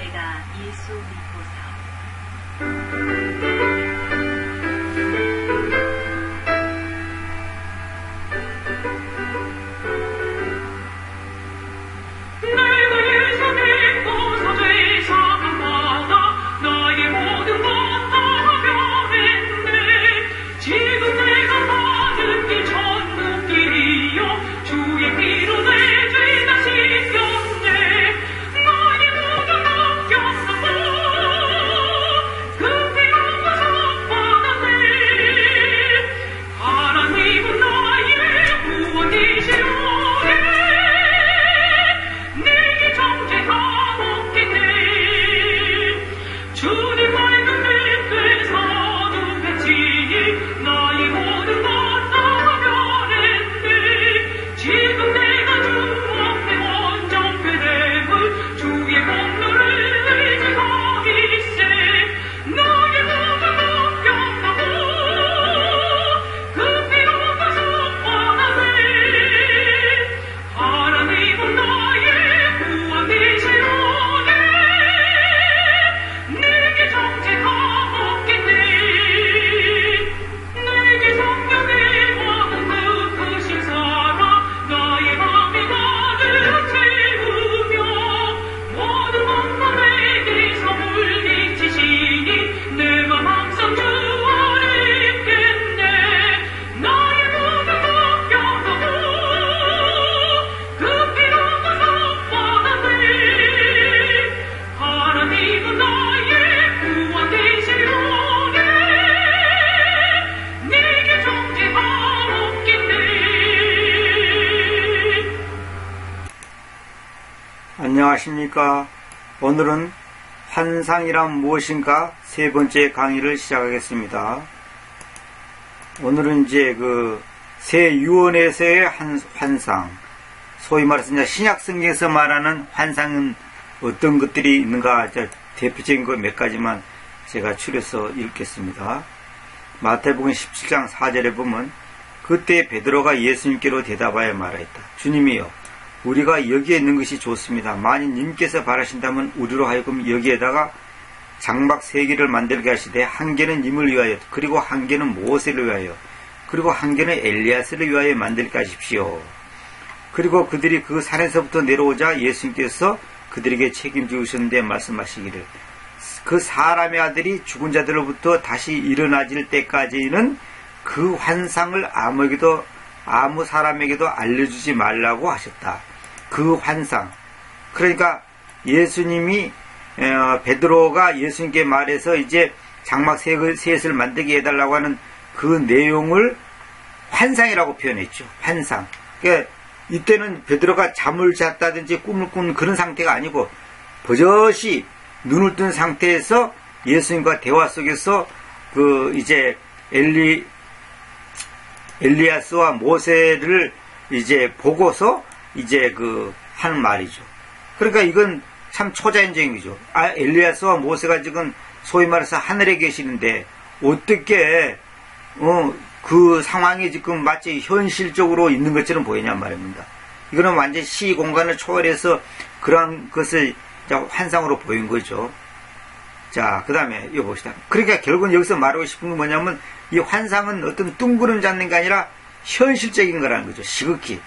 내가 예수 믿고서 안녕하십니까. 오늘은 환상이란 무엇인가 세 번째 강의를 시작하겠습니다. 오늘은 이제 새 유언에서의 환상, 소위 말해서 이제 신약 성경에서 말하는 환상은 어떤 것들이 있는가, 대표적인 것 몇 가지만 제가 추려서 읽겠습니다. 마태복음 17장 4절에 보면, 그때 베드로가 예수님께로 대답하여 말하였다. 주님이여, 우리가 여기에 있는 것이 좋습니다. 만일 님께서 바라신다면 우리로 하여금 여기에다가 장막 3개를 만들게 하시되, 한 개는 님을 위하여, 그리고 한 개는 모세를 위하여, 그리고 한 개는 엘리야스를 위하여 만들게 하십시오. 그리고 그들이 그 산에서부터 내려오자 예수님께서 그들에게 책임지우셨는데 말씀하시기를, 그 사람의 아들이 죽은 자들로부터 다시 일어나질 때까지는 그 환상을 아무 사람에게도 알려주지 말라고 하셨다. 그 환상. 그러니까 예수님이 베드로가 예수님께 말해서 이제 장막 셋을 만들게 해달라고 하는 그 내용을 환상이라고 표현했죠. 환상. 그러니까 이때는 베드로가 잠을 잤다든지 꿈을 꾼 그런 상태가 아니고 버젓이 눈을 뜬 상태에서 예수님과 대화 속에서 이제 엘리야스와 모세를 이제 보고서 이제 하는 말이죠. 그러니까 이건 참 초자연적이죠. 엘리야스와 모세가 지금 소위 말해서 하늘에 계시는데 어떻게 그 상황이 지금 마치 현실적으로 있는 것처럼 보이냔 말입니다. 이거는 완전 시 공간을 초월해서 그러한 것을 환상으로 보인 거죠. 자, 그 다음에 이거 봅시다. 그러니까 결국은 여기서 말하고 싶은 건 뭐냐면, 이 환상은 어떤 뚱그름 잡는 게 아니라 현실적인 거라는 거죠. 지극히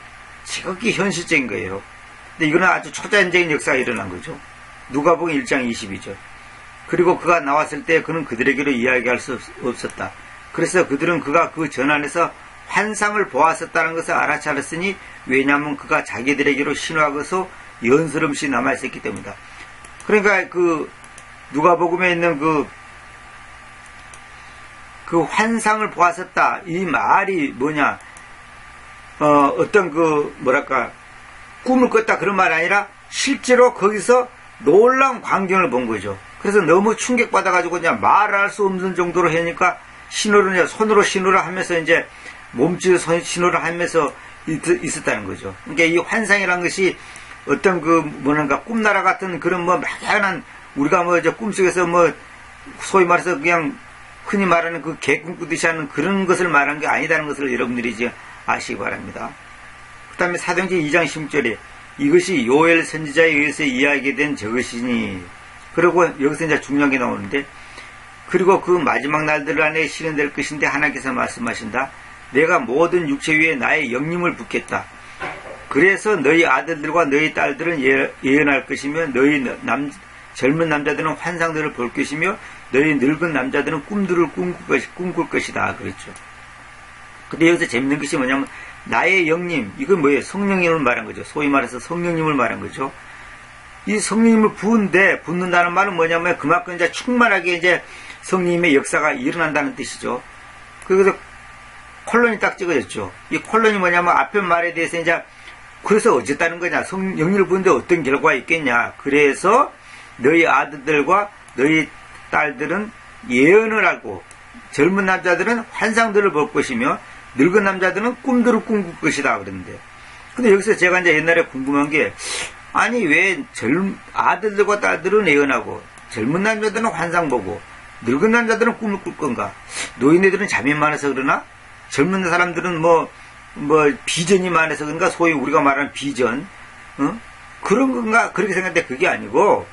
현실적인 거예요. 근데 이거는 아주 초자연적인 역사가 일어난 거죠. 누가복음 1장 22절. 그리고 그가 나왔을 때 그는 그들에게로 이야기할 수 없었다. 그래서 그들은 그가 그 전안에서 환상을 보았었다는 것을 알아차렸으니, 왜냐하면 그가 자기들에게로 신화하고서 연스름시 남아있었기 때문이다. 그러니까 누가복음에 있는 그 환상을 보았었다. 이 말이 뭐냐? 어떤 꿈을 꿨다 그런 말이 아니라 실제로 거기서 놀라운 광경을 본 거죠. 그래서 너무 충격받아가지고 그냥 말할 수 없는 정도로 하니까 손으로 신호를 하면서 이제 몸짓 신호를 하면서 있었다는 거죠. 그러니까 이 환상이라는 것이 어떤 꿈나라 같은 그런 막연한 우리가 꿈속에서 소위 말해서 그냥 흔히 말하는 개 꿈꾸듯이 하는 그런 것을 말한 게 아니다는 것을 여러분들이 이제 아시기 바랍니다. 그 다음에 사도행전 2장 16절에 이것이 요엘 선지자에 의해서 이야기된 저것이니, 그리고 여기서 이제 중요한 게 나오는데, 그리고 그 마지막 날들 안에 실현될 것인데 하나님께서 말씀하신다. 내가 모든 육체 위에 나의 영림을 붓겠다. 그래서 너희 아들들과 너희 딸들은 예언할 것이며 너희 젊은 남자들은 환상들을 볼 것이며 너희 늙은 남자들은 꿈들을 꿈꿀 것이다. 그랬죠. 근데 여기서 재밌는 것이 뭐냐면 나의 영림, 이건 뭐예요? 성령님을 말한 거죠. 소위 말해서 성령님을 말한 거죠. 이 성령님을 붓는다는 말은 뭐냐면 그만큼 이제 충만하게 이제 성령님의 역사가 일어난다는 뜻이죠. 그래서 콜론이 딱 찍어졌죠. 이 콜론이 뭐냐면 앞에 말에 대해서 이제 그래서 어쨌다는 거냐? 영리를 부는데 어떤 결과가 있겠냐? 그래서 너희 아들들과 너희 딸들은 예언을 하고 젊은 남자들은 환상들을 볼 것이며 늙은 남자들은 꿈들을 꿈꿀 것이다 그랬는데, 근데 여기서 제가 이제 옛날에 궁금한 게, 아니 왜 아들들과 딸들은 예언하고 젊은 남자들은 환상 보고 늙은 남자들은 꿈을 꿀 건가? 노인네들은 잠이 많아서 그러나? 젊은 사람들은 뭐 비전이 많아서 그런가? 소위 우리가 말하는 비전, 그런 건가? 그렇게 생각했는데 그게 아니고,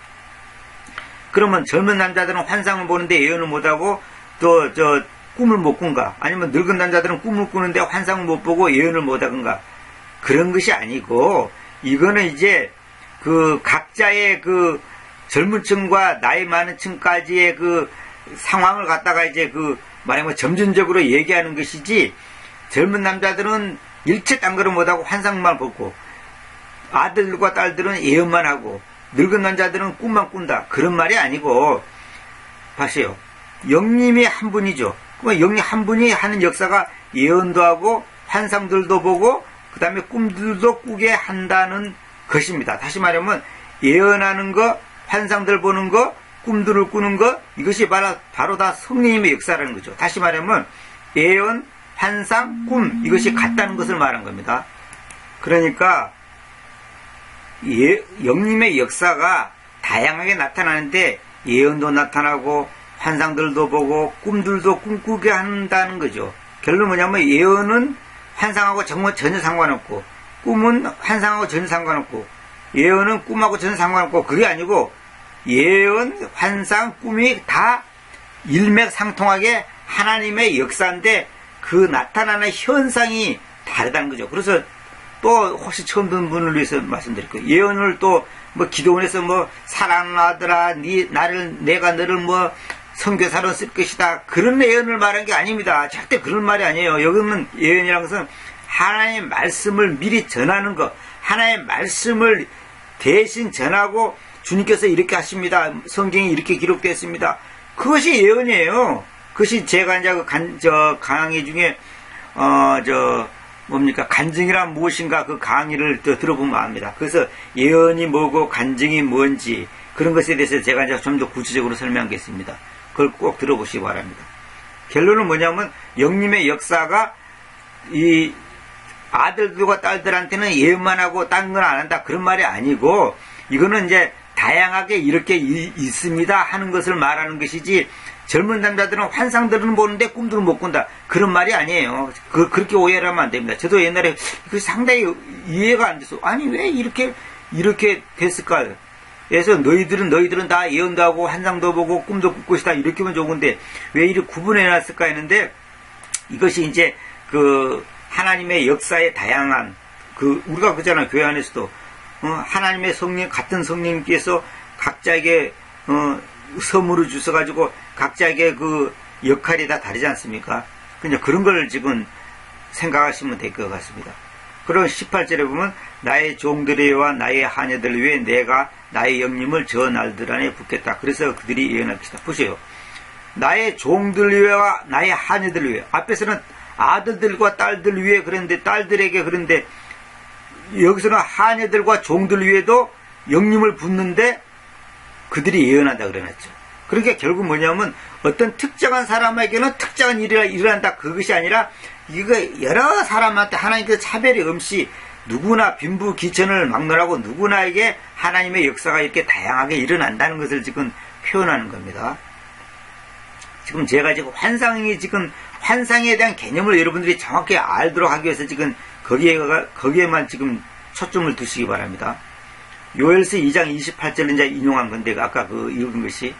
그러면 젊은 남자들은 환상을 보는데 예언을 못하고 또 꿈을 못 꾼가? 아니면 늙은 남자들은 꿈을 꾸는데 환상을 못 보고 예언을 못하건가? 그런 것이 아니고, 이거는 이제 그 각자의 그 젊은 층과 나이 많은 층까지의 그 상황을 갖다가 이제 그 말하면 점진적으로 얘기하는 것이지, 젊은 남자들은 일체 딴 거를 못하고 환상만 보고 아들과 딸들은 예언만 하고 늙은 남자들은 꿈만 꾼다, 그런 말이 아니고, 봐세요. 영님이 한 분이죠. 그럼 영님 한 분이 하는 역사가 예언도 하고 환상들도 보고 그 다음에 꿈들도 꾸게 한다는 것입니다. 다시 말하면 예언하는 거, 환상들 보는 거, 꿈들을 꾸는 거, 이것이 바로 다 성령님의 역사라는 거죠. 다시 말하면 예언, 환상, 꿈, 이것이 같다는 것을 말한 겁니다. 그러니까 영님의 역사가 다양하게 나타나는데 예언도 나타나고 환상들도 보고 꿈들도 꿈꾸게 한다는 거죠. 결론은 뭐냐면 예언은 환상하고 전혀 상관없고 꿈은 환상하고 전혀 상관없고 예언은 꿈하고 전혀 상관없고, 그게 아니고 예언, 환상, 꿈이 다 일맥상통하게 하나님의 역사인데 그 나타나는 현상이 다르다는 거죠. 그래서 또 혹시 처음 듣는 분을 위해서 말씀드릴게요. 예언을 또 뭐 기도원에서 뭐 사랑하는 아들아 내가 너를 뭐 선교사로 쓸 것이다, 그런 예언을 말한 게 아닙니다. 절대 그런 말이 아니에요. 여기는 예언이라는 것은 하나님의 말씀을 미리 전하는 것, 하나님의 말씀을 대신 전하고 주님께서 이렇게 하십니다, 성경이 이렇게 기록되었습니다, 그것이 예언이에요. 그것이 제가 이제 강의 중에 간증이란 무엇인가, 그 강의를 들어보면 압니다. 그래서 예언이 뭐고 간증이 뭔지 그런 것에 대해서 제가 이제 좀 더 구체적으로 설명하겠습니다. 그걸 꼭 들어보시기 바랍니다. 결론은 뭐냐면 영님의 역사가 이 아들들과 딸들한테는 예언만 하고 딴 건 안 한다, 그런 말이 아니고, 이거는 이제 다양하게 이렇게 있습니다 하는 것을 말하는 것이지, 젊은 남자들은 환상들은 보는데 꿈들은 못 꾼다, 그런 말이 아니에요. 그렇게 오해를 하면 안 됩니다. 저도 옛날에 그 상당히 이해가 안 돼서, 아니 왜 이렇게 됐을까? 그래서 너희들은 다 예언도 하고 환상도 보고 꿈도 꿀 것이다, 이렇게 하면 좋은데 왜 이렇게 구분해 놨을까 했는데, 이것이 이제 그 하나님의 역사의 다양한, 우리가 그잖아요. 교회 안에서도 하나님의 성령, 같은 성령님께서 각자에게 선물을 주셔가지고 각자에게 그 역할이 다 다르지 않습니까? 그냥 그런 걸 지금 생각하시면 될 것 같습니다. 그럼 18절에 보면 나의 종들이와 나의 하녀들 위해 내가 나의 영림을 저 날들 안에 붓겠다. 그래서 그들이 예언할 것이다. 보세요. 나의 종들 위에와 나의 하녀들 위에, 앞에서는 아들들과 딸들 위에 그랬는데, 딸들에게 그런데 여기서는 하녀들과 종들 위에도 영림을 붓는데 그들이 예언한다 그래놨죠. 그러니까 결국 뭐냐면 어떤 특정한 사람에게는 특정한 일이 일어난다, 그것이 아니라 이거 여러 사람한테 하나님께서 차별이 없이 누구나 빈부귀천을 막론하고 누구나에게 하나님의 역사가 이렇게 다양하게 일어난다는 것을 지금 표현하는 겁니다. 지금 제가 지금 환상에 대한 개념을 여러분들이 정확히 알도록 하기 위해서 지금 거기에만 지금 초점을 두시기 바랍니다. 요엘서 2장 28절 이제 인용한 건데 아까 그 읽은 것이.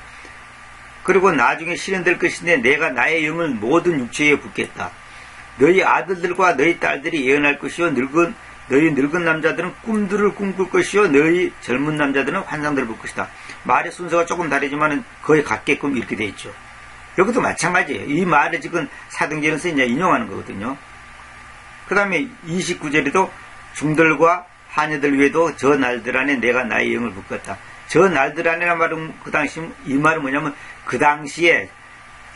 그리고 나중에 실현될 것인데 내가 나의 영을 모든 육체에 붓겠다. 너희 아들들과 너희 딸들이 예언할 것이요 너희 늙은 남자들은 꿈들을 꿈꿀 것이요 너희 젊은 남자들은 환상들을 볼 것이다. 말의 순서가 조금 다르지만 거의 같게끔 이렇게 되어 있죠. 여기도 마찬가지예요. 이 말을 지금 사도행전에서 이제 인용하는 거거든요. 그 다음에 29절에도 중들과 하녀들 위에도 저 날들 안에 내가 나의 영을 붓겠다. 저 날들 안에란 말은 그 당시 이 말은 뭐냐면 그 당시에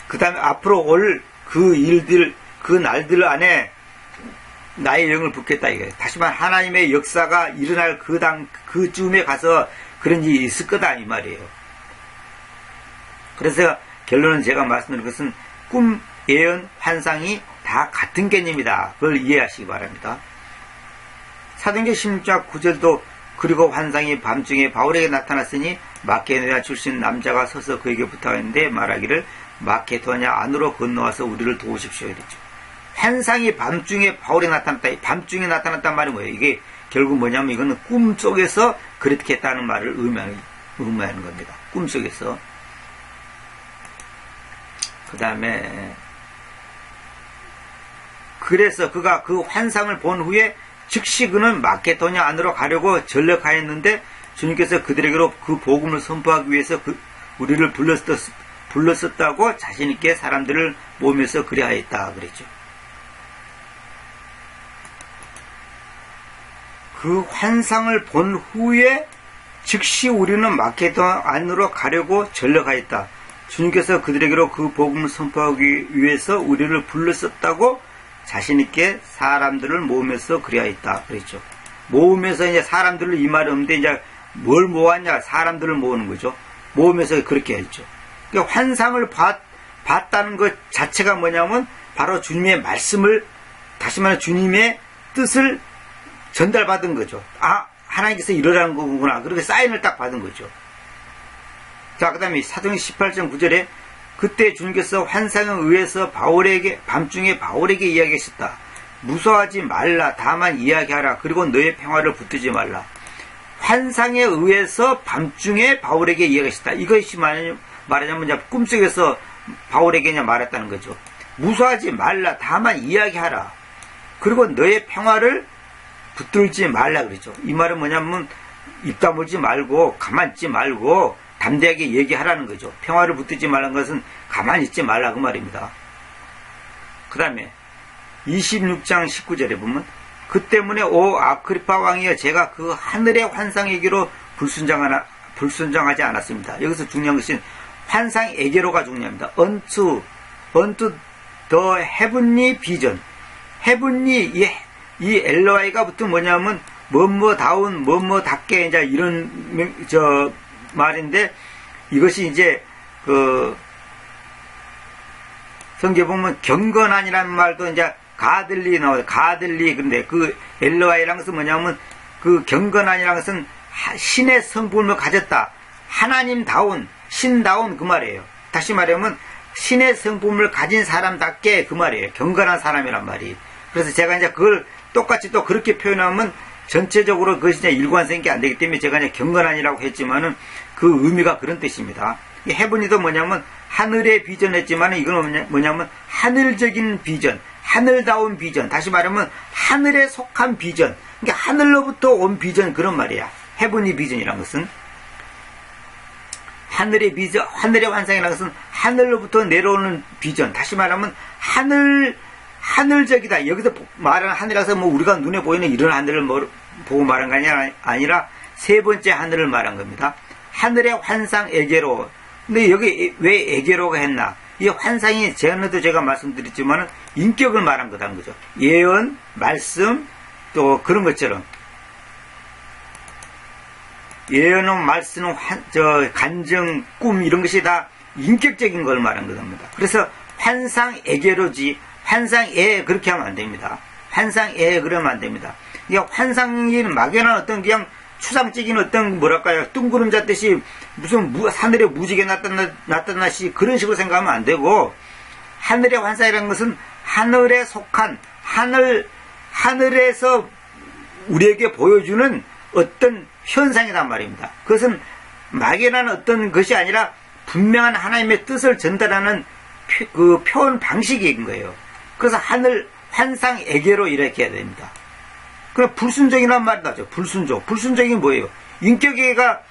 그 다음에 앞으로 올 그 일들 그 날들 안에 나의 영을 붓겠다 이거예요. 다시 말해 하나님의 역사가 일어날 그쯤에 가서 그런 일이 있을 거다 이 말이에요. 그래서 결론은 제가 말씀드린 것은 꿈, 예언, 환상이 다 같은 개념이다. 그걸 이해하시기 바랍니다. 사도행전 16장 9절도 그리고 환상이 밤중에 바울에게 나타났으니 마케도냐 출신 남자가 서서 그에게 부탁했는데 말하기를 마케도냐 안으로 건너와서 우리를 도우십시오 이랬죠. 환상이 밤중에 바울에 나타났다. 밤중에 나타났단 말이 뭐예요? 이게 결국 뭐냐면 이거는 꿈속에서 그렇게 했다는 말을 의미하는 겁니다. 꿈속에서. 그 다음에 그래서 그가 그 환상을 본 후에 즉시 그는 마케도냐 안으로 가려고 전력하였는데 주님께서 그들에게로 그 복음을 선포하기 위해서 우리를 불렀었다고 자신있게 사람들을 모으면서 그리하였다 그랬죠. 그 환상을 본 후에 즉시 우리는 마케도냐 안으로 가려고 전력하였다. 주님께서 그들에게로 그 복음을 선포하기 위해서 우리를 불렀었다고 자신있게 사람들을 모으면서 그리하였다. 그랬죠. 모으면서 이제 사람들을 이 말이 없는데 이제 뭘 모았냐? 사람들을 모으는 거죠. 모으면서 그렇게 했죠. 그러니까 환상을 봤다는 것 자체가 뭐냐면 바로 주님의 말씀을 다시 말해 주님의 뜻을 전달받은 거죠. 아, 하나님께서 이러라는 거구나. 그렇게 사인을 딱 받은 거죠. 자, 그 다음에 사도행전 18장 9절에 그때 주님께서 환상에 의해서 밤중에 바울에게 이야기하셨다. 무서워하지 말라. 다만 이야기하라. 그리고 너의 평화를 붙들지 말라. 환상에 의해서 밤중에 바울에게 이야기하셨다. 이것이 말하자면 꿈속에서 바울에게 말했다는 거죠. 무서워하지 말라. 다만 이야기하라. 그리고 너의 평화를 붙들지 말라 그러죠. 이 말은 뭐냐면 입 다물지 말고 가만히 있지 말고 담대하게 얘기하라는 거죠. 평화를 붙들지 말라는 것은 가만히 있지 말라 그 말입니다. 그 다음에 26장 19절에 보면 그 때문에 오 아크리파 왕이여 제가 그 하늘의 환상에게로 불순종하지 않았습니다. 여기서 중요한 것은 환상에게로가 중요합니다. unto the heavenly vision. heavenly 이 LY가 붙은 뭐냐면 뭐뭐다운 뭐뭐답게 이제 이런 말인데 이것이 이제 그 성경에 보면 경건한이라는 말도 이제 가들리 나와요. 가들리. 근데 그 LY라는 것은 뭐냐면 그 경건한이라는 것은 신의 성품을 가졌다. 하나님다운 신다운 그 말이에요. 다시 말하면 신의 성품을 가진 사람답게 그 말이에요. 경건한 사람이란 말이. 그래서 제가 이제 그걸 똑같이 또 그렇게 표현하면 전체적으로 그것이 이제 일관성이 안 되기 때문에 제가 이제 경건한이라고 했지만은 그 의미가 그런 뜻입니다. 이 해븐이도 뭐냐면 하늘의 비전 했지만은 이건 뭐냐면 하늘적인 비전, 하늘다운 비전. 다시 말하면 하늘에 속한 비전. 그러니까 하늘로부터 온 비전 그런 말이야. 해븐이 비전이라는 것은 하늘의 비전, 하늘의 환상이라는 것은 하늘로부터 내려오는 비전. 다시 말하면 하늘적이다. 여기서 말하는 하늘이라서 뭐 우리가 눈에 보이는 이런 하늘을 보고 말한 게 아니라 세 번째 하늘을 말한 겁니다. 하늘의 환상 에게로. 근데 여기 왜 에게로가 했나? 이 환상이 전에도 제가 말씀드렸지만 인격을 말한 거다는 거죠. 예언, 말씀, 또 그런 것처럼. 예언은 말씀은 간정, 꿈 이런 것이 다 인격적인 걸 말한 겁니다. 그래서 환상에게로지 환상에 그렇게 하면 안 됩니다. 환상에 그러면 안 됩니다. 이게 환상이 막연한 어떤 그냥 추상적인 어떤 뭐랄까요 둥그름 잤듯이 무슨 하늘에 무지개 나타나시 그런 식으로 생각하면 안 되고 하늘의 환상이라는 것은 하늘에 속한 하늘에서 우리에게 보여주는 어떤 현상이란 말입니다. 그것은 막연한 어떤 것이 아니라 분명한 하나님의 뜻을 전달하는 그 표현 방식인 거예요. 그래서 환상에게로 이렇게 해야 됩니다. 그럼 불순종이란 말이 나죠. 불순종. 불순종이 뭐예요? 인격에다가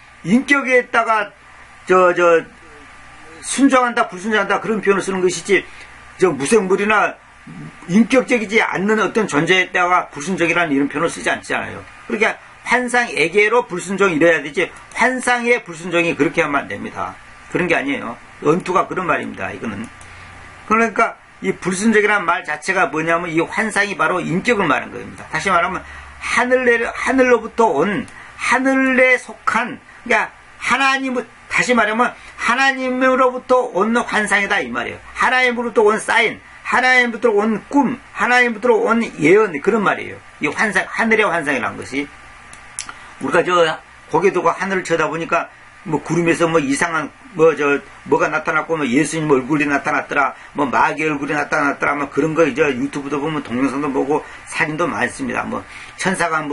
순종한다, 불순종한다 그런 표현을 쓰는 것이지, 무생물이나 인격적이지 않는 어떤 존재에다가 불순종이라는 이런 표현을 쓰지 않잖아요. 그러니까 환상에게로 불순종이 이래야 되지, 환상의 불순종이 그렇게 하면 안 됩니다. 그런 게 아니에요. 언투가 그런 말입니다. 이거는. 그러니까 이 불순종이라는 말 자체가 뭐냐면 이 환상이 바로 인격을 말하는 겁니다. 다시 말하면 하늘로부터 온, 하늘에 속한, 그러니까 다시 말하면 하나님으로부터 온 환상이다 이 말이에요. 하나님으로부터 온 사인, 하나님부터 온 꿈, 하나님부터 온 예언, 그런 말이에요. 이 환상, 하늘의 환상이라는 것이. 우리가 고개 두고 하늘을 쳐다보니까 구름에서 이상한 뭐가 나타났고 예수님 얼굴이 나타났더라, 마귀 얼굴이 나타났더라, 그런 거 이제 유튜브도 보면 동영상도 보고 사진도 많습니다. 천사가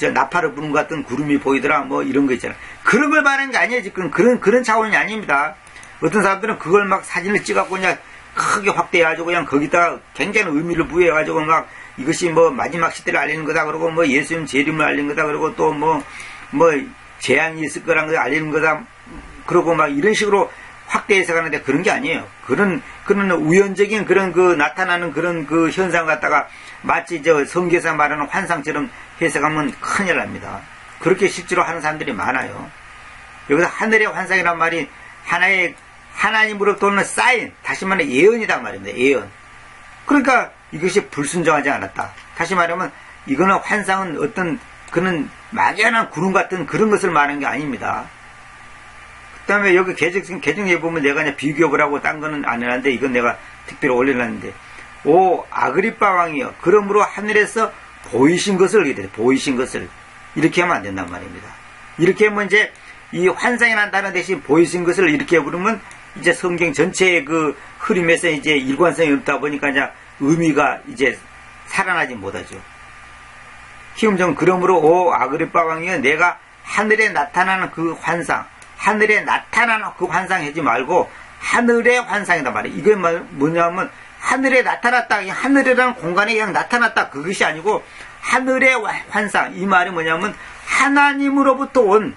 나팔을 부는 것 같은 구름이 보이더라, 이런 거 있잖아요. 그런 걸 말하는 게 아니에요. 지금 그런 차원이 아닙니다. 어떤 사람들은 그걸 사진을 찍어갖고 그냥 크게 확대해가지고 그냥 거기다가 굉장히 의미를 부여해가지고 이것이 마지막 시대를 알리는 거다 그러고 예수님 재림을 알리는 거다 그러고 또 재앙이 있을 거란 걸 알리는 거다 그러고 이런 식으로 확대해서 가는데, 그런 게 아니에요. 그런 우연적인 그런 나타나는 그런 현상 갖다가 마치 성경에서 말하는 환상처럼 해석하면 큰일 납니다. 그렇게 실제로 하는 사람들이 많아요. 여기서 하늘의 환상이란 말이 하나님으로부터 오는 사인, 다시 말해 예언이란 말입니다. 예언. 그러니까 이것이 불순종하지 않았다. 다시 말하면 이거는 환상은 어떤 그는 막연한 구름 같은 그런 것을 말하는 게 아닙니다. 그 다음에 여기 개정에 보면 내가 그냥 비교를 하고 딴 거는 안 해놨는데, 이건 내가 특별히 올려놨는데, 오 아그리빠 왕이여, 그러므로 하늘에서 보이신 것을 이렇게 하면 안 된단 말입니다. 이렇게 하면 이제 이 환상이라는 단어 대신 보이신 것을 이렇게 부르면 이제 성경 전체의 흐름에서 이제 일관성이 없다 보니까 이제 의미가 이제 살아나지 못하죠. 키움정 그러므로 오 아그리빠 왕이여, 내가 하늘에 나타나는 그 환상, 하늘에 나타나는 그 환상 하지 말고 하늘의 환상이다 말이에요. 이게 뭐냐면 하늘에 나타났다, 하늘이라는 공간에 그냥 나타났다, 그것이 아니고 하늘의 환상, 이 말이 뭐냐면 하나님으로부터 온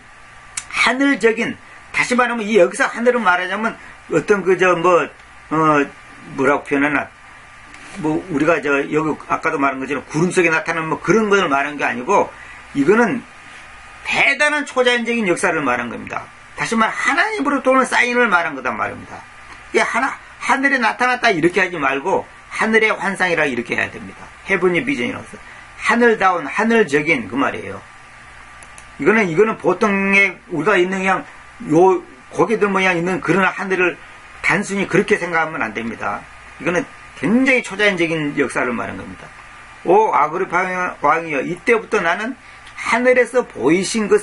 하늘적인, 다시 말하면 이 여기서 하늘은 말하자면 어떤 뭐라고 표현하나, 우리가 여기 아까도 말한 것처럼 구름 속에 나타나는 그런 것을 말한 게 아니고, 이거는 대단한 초자연적인 역사를 말한 겁니다. 다시 말해 하나님으로부터 오는 사인을 말한 거단 말입니다. 하늘에 나타났다 이렇게 하지 말고 하늘의 환상이라 이렇게 해야 됩니다. 헤븐리 비전이라서 하늘다운, 하늘적인 그 말이에요. 이거는 보통의 우리가 있는 그냥 고개들 모양 있는 그런 하늘을 단순히 그렇게 생각하면 안 됩니다. 이거는 굉장히 초자연적인 역사를 말한 겁니다. 오 아그리파 왕이여, 이때부터 나는 하늘에서 보이신 것,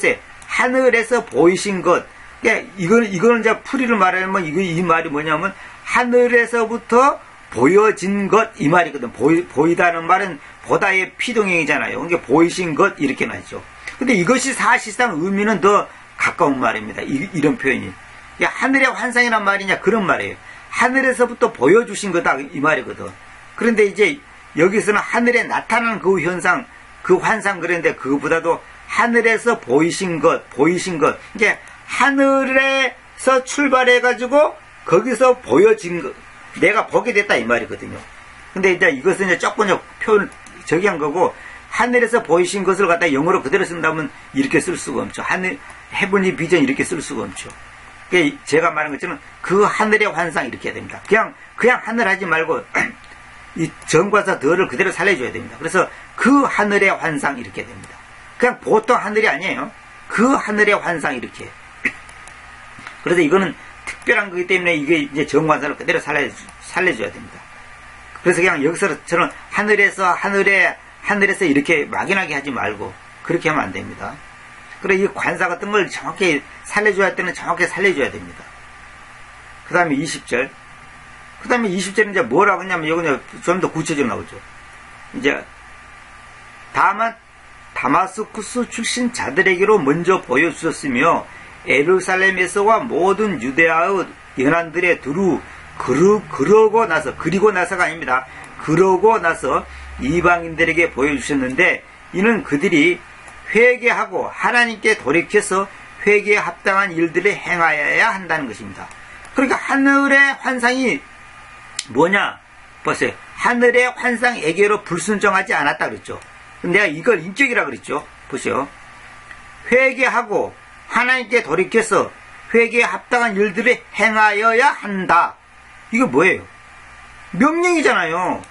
그러니까 이거는 이제 풀이를 말하면 이 말이 뭐냐면 하늘에서부터 보여진 것, 이 말이거든. 보이다는 말은 보다의 피동형이잖아요. 그러니까 보이신 것 이렇게 나죠. 근데 이것이 사실상 의미는 더 가까운 말입니다. 이런 표현이. 하늘의 환상이란 말이냐, 그런 말이에요. 하늘에서부터 보여주신 거다, 이 말이거든. 그런데 이제 여기서는 하늘에 나타나는 그 현상, 그 환상, 그런데 그거보다도 하늘에서 보이신 것. 이게 하늘에서 출발해가지고 거기서 보여진 것, 내가 보게 됐다, 이 말이거든요. 근데 이제 이것은 이제 조금 표현 저기 한 거고, 하늘에서 보이신 것을 갖다 영어로 그대로 쓴다면 이렇게 쓸 수가 없죠. 헤븐리 비전 이렇게 쓸 수가 없죠. 제가 말한 것처럼 그 하늘의 환상 이렇게 해야 됩니다. 그냥 하늘 하지 말고 이 정과사 덜을 그대로 살려줘야 됩니다. 그래서 그 하늘의 환상 이렇게 됩니다. 그냥 보통 하늘이 아니에요. 그 하늘의 환상 이렇게. 그래서 이거는 특별한 거기 때문에 이게 이제 정관사를 그대로 살려줘야 됩니다. 그래서 그냥 여기서처럼 하늘에서 이렇게 막연하게 하지 말고 그렇게 하면 안 됩니다. 그래, 이 관사 같은 걸 정확히 살려줘야 할 때는 정확히 살려줘야 됩니다. 그 다음에 20절. 그 다음에 20절은 이제 뭐라고 하냐면, 여기 좀 더 구체적으로 나오죠. 이제, 다만 다마스쿠스 출신 자들에게로 먼저 보여주셨으며 에루살렘에서와 모든 유대아의 연안들에 두루 그러고 나서가 아닙니다. 그러고 나서 이방인들에게 보여주셨는데 이는 그들이 회개하고 하나님께 돌이켜서 회개에 합당한 일들을 행하여야 한다는 것입니다. 그러니까 하늘의 환상이 뭐냐? 보세요. 하늘의 환상에게로 불순종하지 않았다 그랬죠. 내가 이걸 인격이라 그랬죠. 보세요. 회개하고 하나님께 돌이켜서 회개에 합당한 일들을 행하여야 한다. 이거 뭐예요? 명령이잖아요.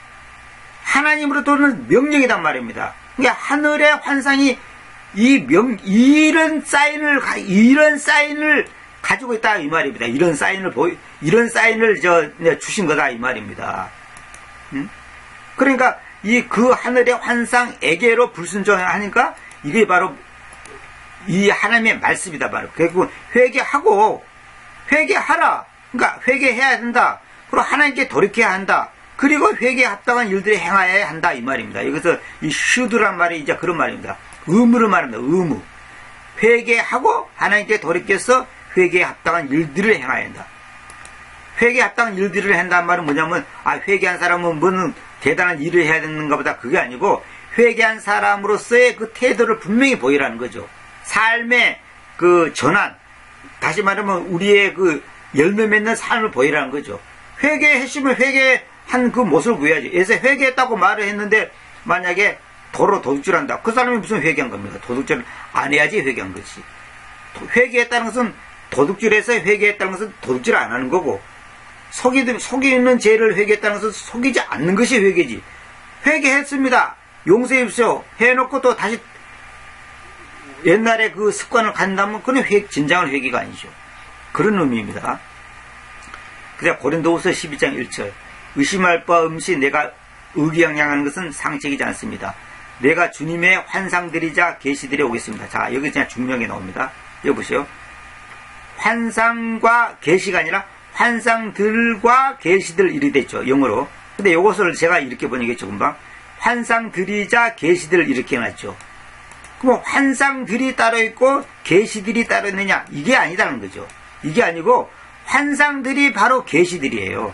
하나님으로부터는 명령이란 말입니다. 그러니까 하늘의 환상이 이런 사인을 가지고 있다 이 말입니다. 이런 사인을 주신 거다 이 말입니다. 그러니까 그 하늘의 환상에게로 불순종하니까 이게 바로 이 하나님의 말씀이다 바로. 결국 회개하라. 그러니까 회개해야 된다. 그리고 하나님께 돌이켜야 한다. 그리고 회개에 합당한 일들을 행하여야 한다 이 말입니다. 여기서 이 should란 말이 이제 그런 말입니다. 의무를 말합니다. 의무. 회개하고 하나님께 돌이켜서 회개에 합당한 일들을 행해야 한다. 회개에 합당한 일들을 한다는 말은 뭐냐면 회개한 사람은 뭐는 대단한 일을 해야 되는가 보다 그게 아니고 회개한 사람으로서의 그 태도를 분명히 보이라는 거죠. 삶의 그 전환, 다시 말하면 우리의 그 열매 맺는 삶을 보이라는 거죠. 회개했으면 회개한 그 모습을 보여야지. 예서 회개했다고 말을 했는데 만약에 도둑질한다. 그 사람이 무슨 회개한 겁니까? 도둑질을 안 해야지 회개한 거지. 회개했다는 것은 도둑질해서 회개했다는 것은 도둑질 안 하는 거고 속이는 죄를 회개했다는 것은 속이지 않는 것이 회개지. 회개했습니다. 용서해 주십시오. 해놓고 또 다시 옛날에 그 습관을 갖는다면 그건 진정한 회개가 아니죠. 그런 의미입니다. 그래서 고린도후서 12장 1절 의심할 바 없이 내가 의기양양하는 것은 상책이지 않습니다. 내가 주님의 환상들이자 계시들이 오겠습니다. 자, 여기 그냥 중명이 나옵니다. 여기 보세요. 환상과 계시가 아니라 환상들과 계시들 이렇게 됐죠. 영어로. 근데 이것을 제가 이렇게 번역했죠. 금방. 환상들이자 계시들 이렇게 해놨죠. 그럼 환상들이 따로 있고 계시들이 따로 있느냐? 이게 아니다는 거죠. 이게 아니고 환상들이 바로 계시들이에요.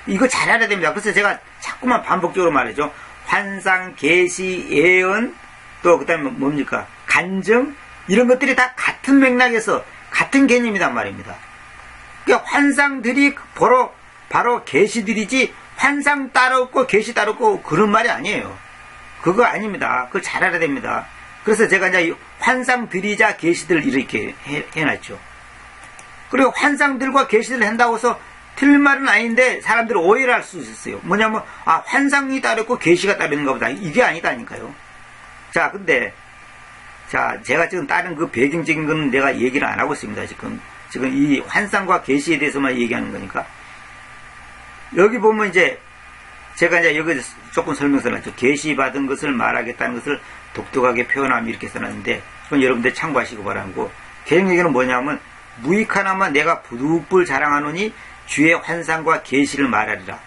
이거 잘 알아야 됩니다. 그래서 제가 자꾸만 반복적으로 말하죠. 환상, 계시, 예언, 또 그다음에 뭡니까? 간증 이런 것들이 다 같은 맥락에서 같은 개념이란 말입니다. 그러니까 환상들이 바로 계시들이지 환상 따로 없고 계시 따로 없고 그런 말이 아니에요. 그거 아닙니다. 그걸 잘 알아야 됩니다. 그래서 제가 이제 환상들이자 계시들 이렇게 해놨죠. 그리고 환상들과 계시들을 한다고 해서 틀린 말은 아닌데 사람들이 오해를 할 수 있어요. 뭐냐면 환상이 따로 있고 계시가 따로 있는가 보다. 이게 아니다니까요. 자, 근데 제가 지금 다른 그 배경적인 건 내가 얘기를 안 하고 있습니다. 지금 이 환상과 계시에 대해서만 얘기하는 거니까. 여기 보면 이제 제가 이제 여기 조금 설명서를 했죠. 계시 받은 것을 말하겠다는 것을 독특하게 표현함 이렇게 써놨는데 그건 여러분들 참고하시기 바라고. 개정얘기는 뭐냐면 무익 하나만 내가 부득불 자랑하노니 주의 환상과 계시를 말하리라.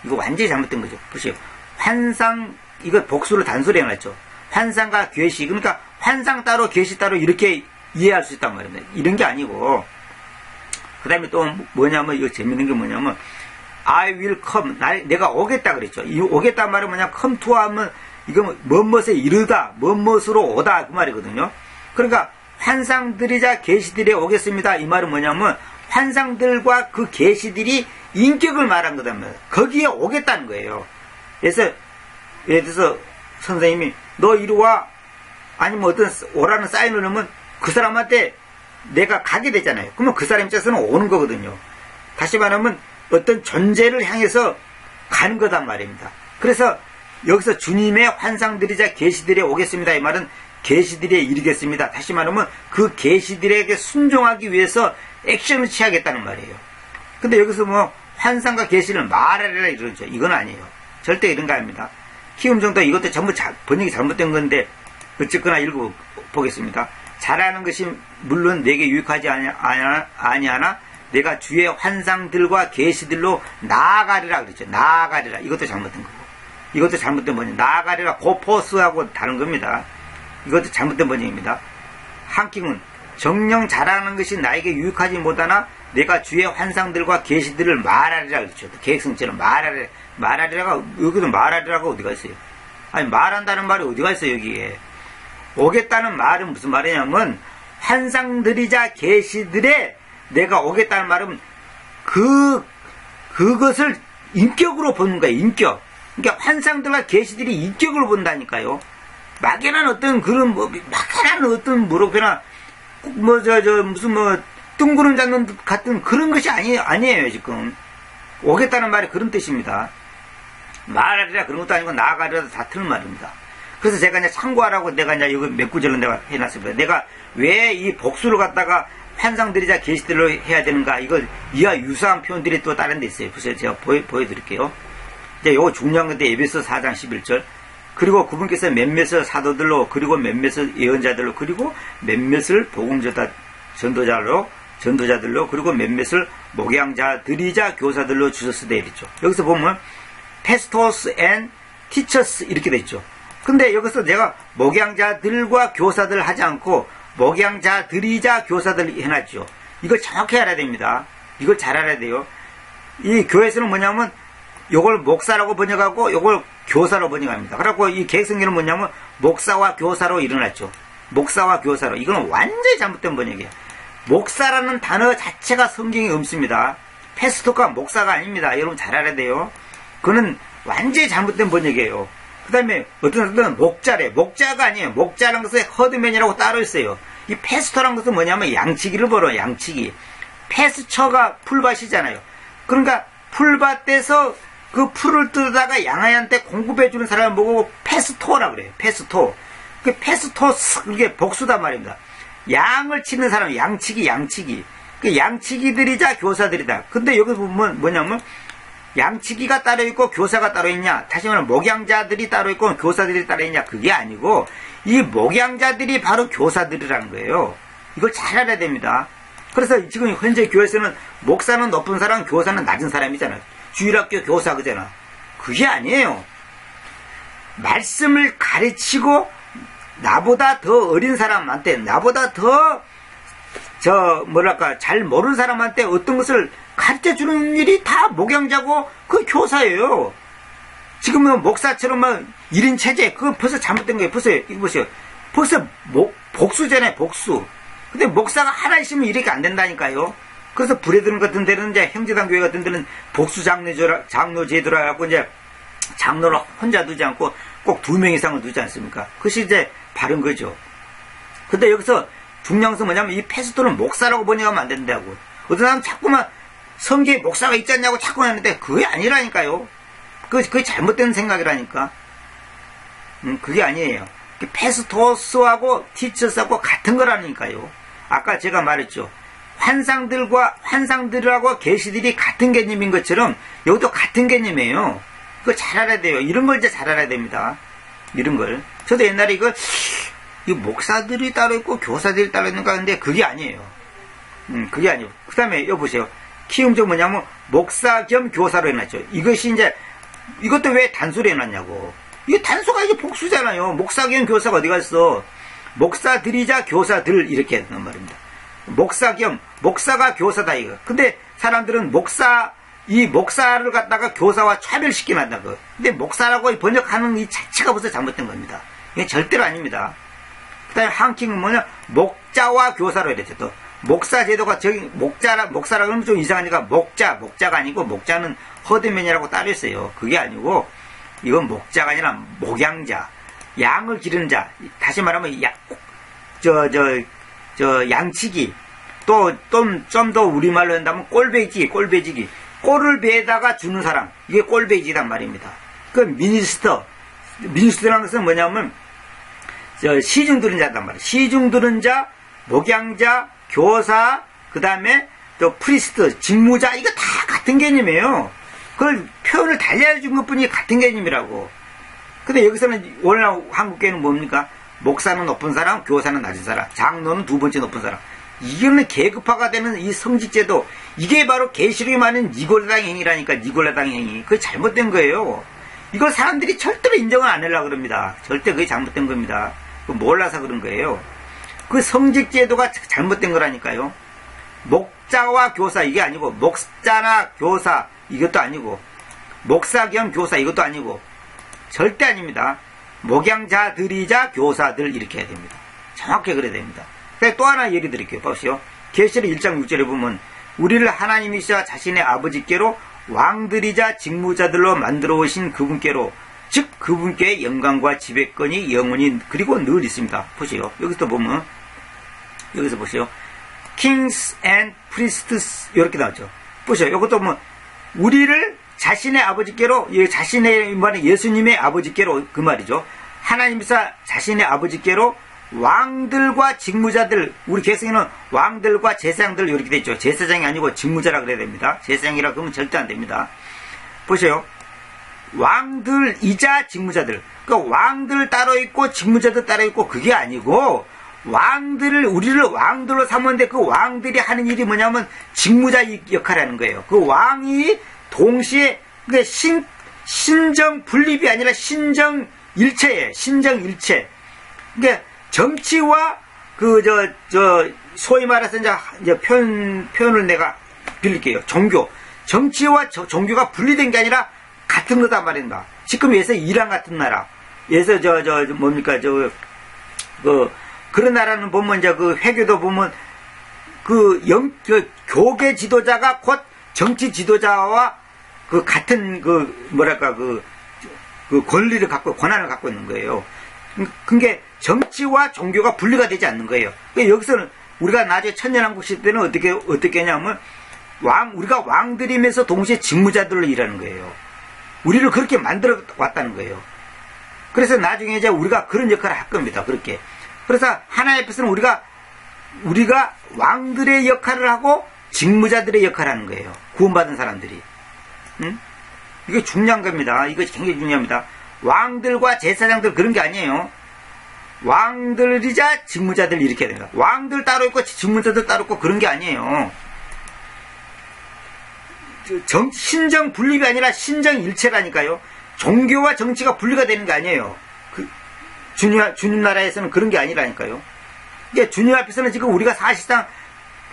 이거 완전히 잘못된 거죠. 보세요. 환상 이거 복수를 단소리 해놨죠. 환상과 계시 그러니까 환상 따로 계시 따로 이렇게 이해할 수 있단 말입니다. 이런 게 아니고 그 다음에 또 뭐냐면 이거 재밌는 게 뭐냐면 I will come 내가 오겠다 그랬죠. 이 오겠다 말은 뭐냐 come to 하면 이거 뭐뭇에 이르다 뭐뭇으로 오다 그 말이거든요. 그러니까 환상들이자 계시들이 오겠습니다. 이 말은 뭐냐면 환상들과 그 계시들이 인격을 말한 거다. 거기에 오겠다는 거예요. 그래서 예를 들어서 선생님이 너 이리 와 아니면 어떤 오라는 사인을 넣으면 그 사람한테 내가 가게 되잖아요. 그러면 그 사람 입장에서는 오는 거거든요. 다시 말하면 어떤 존재를 향해서 가는 거단 말입니다. 그래서 여기서 주님의 환상들이자 계시들이 오겠습니다. 이 말은 계시들에 이르겠습니다. 다시 말하면 그 계시들에게 순종하기 위해서 액션을 취하겠다는 말이에요. 근데 여기서 뭐 환상과 계시를 말하리라 이러죠. 이건 아니에요. 절대 이런 거 아닙니다. 키움정도 이것도 전부 번역이 잘못된 건데 어쨌거나 읽어보겠습니다. 잘하는 것이 물론 내게 유익하지 아니하나 내가 주의 환상들과 계시들로 나아가리라 그랬죠. 나아가리라. 이것도 잘못된 거고. 이것도 잘못된 뭐냐. 나아가리라 고포스하고 다른 겁니다. 이것도 잘못된 번역입니다. 한킹은 정령 잘하는 것이 나에게 유익하지 못하나 내가 주의 환상들과 계시들을 말하리라 그랬죠. 계획성처럼 말하리라가 여기도 말하리라가 어디가 있어요? 아니 말한다는 말이 어디가 있어요 여기에? 오겠다는 말은 무슨 말이냐면 환상들이자 계시들에 내가 오겠다는 말은 그것을 인격으로 보는 거예요. 인격. 그러니까 환상들과 계시들이 인격으로 본다니까요. 막연한 어떤 그런 막연한 어떤 무릎이나 무슨 뜬구름 잡는 듯 같은 그런 것이 아니에요 지금. 오겠다는 말이 그런 뜻입니다. 말하리라 그런 것도 아니고 나아가리라 다 틀린 말입니다. 그래서 제가 이제 참고하라고 내가 이제 이거 몇 구절은 내가 해놨습니다. 내가 왜 이 복수를 갖다가 환상들이자 계시들로 해야 되는가, 이걸 이와 유사한 표현들이 또 다른 데 있어요. 보세요. 제가 보여드릴게요. 이제 요거 중요한 건데, 에베소 4장 11절. 그리고 그분께서 몇몇을 사도들로, 그리고 몇몇을 예언자들로, 그리고 몇몇을 전도자들로, 그리고 몇몇을 목양자들이자 교사들로 주셨으되 이랬죠. 여기서 보면 pastors and teachers 이렇게 돼 있죠. 근데 여기서 내가 목양자들과 교사들 하지 않고 목양자들이자 교사들 해놨죠. 이걸 정확히 알아야 됩니다. 이걸 잘 알아야 돼요. 이 교회에서는 뭐냐면 요걸 목사라고 번역하고 요걸 교사로 번역합니다. 그래갖고 이 계획성경은 뭐냐면 목사와 교사로 일어났죠. 목사와 교사로. 이건 완전히 잘못된 번역이에요. 목사라는 단어 자체가 성경에 없습니다. 패스토가 목사가 아닙니다. 여러분 잘 알아야 돼요. 그거는 완전히 잘못된 번역이에요. 그 다음에 어떤 사람들은 목자래. 목자가 아니에요. 목자라는 것은 허드맨이라고 따로 있어요. 이 패스터라는 것은 뭐냐면 양치기를 벌어요. 양치기. 패스처가 풀밭이잖아요. 그러니까 풀밭에서 그 풀을 뜯다가 양아이한테 공급해주는 사람을 보고 패스토라 그래요. 패스토. 그 패스토, 그게 복수단 말입니다. 양을 치는 사람, 양치기. 그 양치기들이자 교사들이다. 근데 여기 보면 뭐냐면 양치기가 따로 있고 교사가 따로 있냐? 다시 말하면 목양자들이 따로 있고 교사들이 따로 있냐? 그게 아니고 이 목양자들이 바로 교사들이라는 거예요. 이걸 잘 알아야 됩니다. 그래서 지금 현재 교회에서는 목사는 높은 사람, 교사는 낮은 사람이잖아요. 주일학교 교사 그잖아. 그게 아니에요. 말씀을 가르치고 나보다 더 어린 사람한테, 나보다 더 잘 모르는 사람한테 어떤 것을 가르쳐주는 일이 다 목양자고 그 교사예요. 지금은 목사처럼 막 1인 체제, 그건 벌써 잘못된 거예요. 보세요. 이거 보세요. 벌써 복수잖아요. 복수. 근데 목사가 하나 있으면 이렇게 안 된다니까요. 그래서 브레든 같은 데는 이제 형제당 교회 같은 데는 복수 장로 제도라 해갖고 이제 장로를 혼자 두지 않고 꼭 2명 이상을 두지 않습니까? 그것이 이제 바른 거죠. 근데 여기서 중요한 것은 뭐냐면 이 패스토는 목사라고 번역하면 안 된다고. 어떤 사람은 자꾸만 성경에 목사가 있지 않냐고 자꾸 하는데 그게 아니라니까요. 그게 잘못된 생각이라니까. 그게 아니에요. 패스토스하고 티처스하고 같은 거라니까요. 아까 제가 말했죠. 환상들하고 계시들이 같은 개념인 것처럼 여기도 같은 개념이에요. 그거 잘 알아야 돼요. 이런 걸 이제 잘 알아야 됩니다. 이런 걸. 저도 옛날에 이 목사들이 따로 있고 교사들이 따로 있는가 하는데 그게 아니에요. 그게 아니에요. 그 다음에 여기 보세요. 키움적 뭐냐면 목사 겸 교사로 해놨죠. 이것도 왜 단수로 해놨냐고. 이게 단수가 이게 복수잖아요. 목사 겸 교사가 어디 갔어. 목사들이자 교사들 이렇게 했단 말입니다. 목사 겸 목사가 교사다 이거. 근데 사람들은 이 목사를 갖다가 교사와 차별시키만다고. 근데 목사라고 번역하는 이 자체가 벌써 잘못된 겁니다. 이게 절대로 아닙니다. 그 다음에 한킹은 뭐냐? 목자와 교사로 이랬죠. 또 목사 제도가 목사라고 하면 좀 이상하니까 목자가 아니고 목자는 허드맨이라고 따로 있어요. 그게 아니고 이건 목자가 아니라 목양자, 양을 기르는 자. 다시 말하면 양치기. 또 좀 더 우리말로 한다면 꼴배지기. 꼴을 베에다가 주는 사람. 이게 꼴배지단 말입니다. 그 미니스터라는 것은 뭐냐면 시중 들은 자단 말이에요. 시중 들은 자, 목양자, 교사, 그 다음에 또 프리스트, 직무자, 이거 다 같은 개념이에요. 그걸 표현을 달리 해준 것 뿐이 같은 개념이라고. 근데 여기서는 오늘 한국교회는 뭡니까? 목사는 높은 사람, 교사는 낮은 사람, 장로는 2번째 높은 사람. 이거는 계급화가 되는 이 성직제도, 이게 바로 계시록에 많은 니골라당 행위라니까. 니골라당 행위. 그게 잘못된 거예요. 이걸 사람들이 절대로 인정을 안 하려고 그럽니다. 절대 그게 잘못된 겁니다. 몰라서 그런 거예요. 그 성직제도가 잘못된 거라니까요. 목자와 교사 이게 아니고, 목자나 교사 이것도 아니고, 목사 겸 교사 이것도 아니고, 절대 아닙니다. 목양자들이자 교사들 이렇게 해야 됩니다. 정확히 그래야 됩니다. 또 하나 예를 드릴게요. 보시오. 계시록 1장 6절에 보면 우리를 하나님이시자 자신의 아버지께로 왕들이자 직무자들로 만들어 오신 그분께로, 즉 그분께 영광과 지배권이 영원히 그리고 늘 있습니다. 보시오. 여기서 보면, 여기서 보시오. Kings and Priests 이렇게 나오죠. 보시오. 이것도 뭐 우리를 자신의 아버지께로, 자신의 말은 예수님의 아버지께로 그 말이죠. 하나님이사 자신의 아버지께로 왕들과 직무자들, 우리 개성에는 왕들과 제사장들 이렇게 돼 있죠. 제사장이 아니고 직무자라 그래야 됩니다. 제사장이라 그러면 절대 안 됩니다. 보세요. 왕들이자 직무자들. 그러니까 왕들 따로 있고 직무자들 따로 있고 그게 아니고 우리를 왕들로 삼았는데 그 왕들이 하는 일이 뭐냐면 직무자 역할을 하는 거예요. 그 왕이 동시에 신정 분립이 아니라 신정 일체예요. 신정 일체. 그러니까 정치와 소위 말해서 이제 표현을 내가 빌릴게요. 종교. 정치와 종교가 분리된 게 아니라 같은 거다 말입니다. 지금 예서 이란 같은 나라. 예서 그런 나라는 보면 이제 그 회교도 보면 교계 지도자가 곧 정치 지도자와 그 같은 권리를 권한을 갖고 있는 거예요. 그게 정치와 종교가 분리가 되지 않는 거예요. 그러니까 여기서는 우리가 나중에 천년왕국 시대는 어떻게 하냐면 우리가 왕들이면서 동시에 직무자들로 일하는 거예요. 우리를 그렇게 만들어 왔다는 거예요. 그래서 나중에 이제 우리가 그런 역할을 할 겁니다. 그렇게. 그래서 하나님 앞에서는 우리가 왕들의 역할을 하고 직무자들의 역할을 하는 거예요. 구원받은 사람들이. 응? 이게 중요한 겁니다. 이거 굉장히 중요합니다. 왕들과 제사장들 그런 게 아니에요. 왕들이자 직무자들 이렇게 해야 됩니다. 왕들 따로 있고 직무자들 따로 있고 그런 게 아니에요. 신정 분립이 아니라 신정 일체라니까요. 종교와 정치가 분리가 되는 게 아니에요. 주님 나라에서는 그런 게 아니라니까요. 이게 주님 앞에서는 지금 우리가 사실상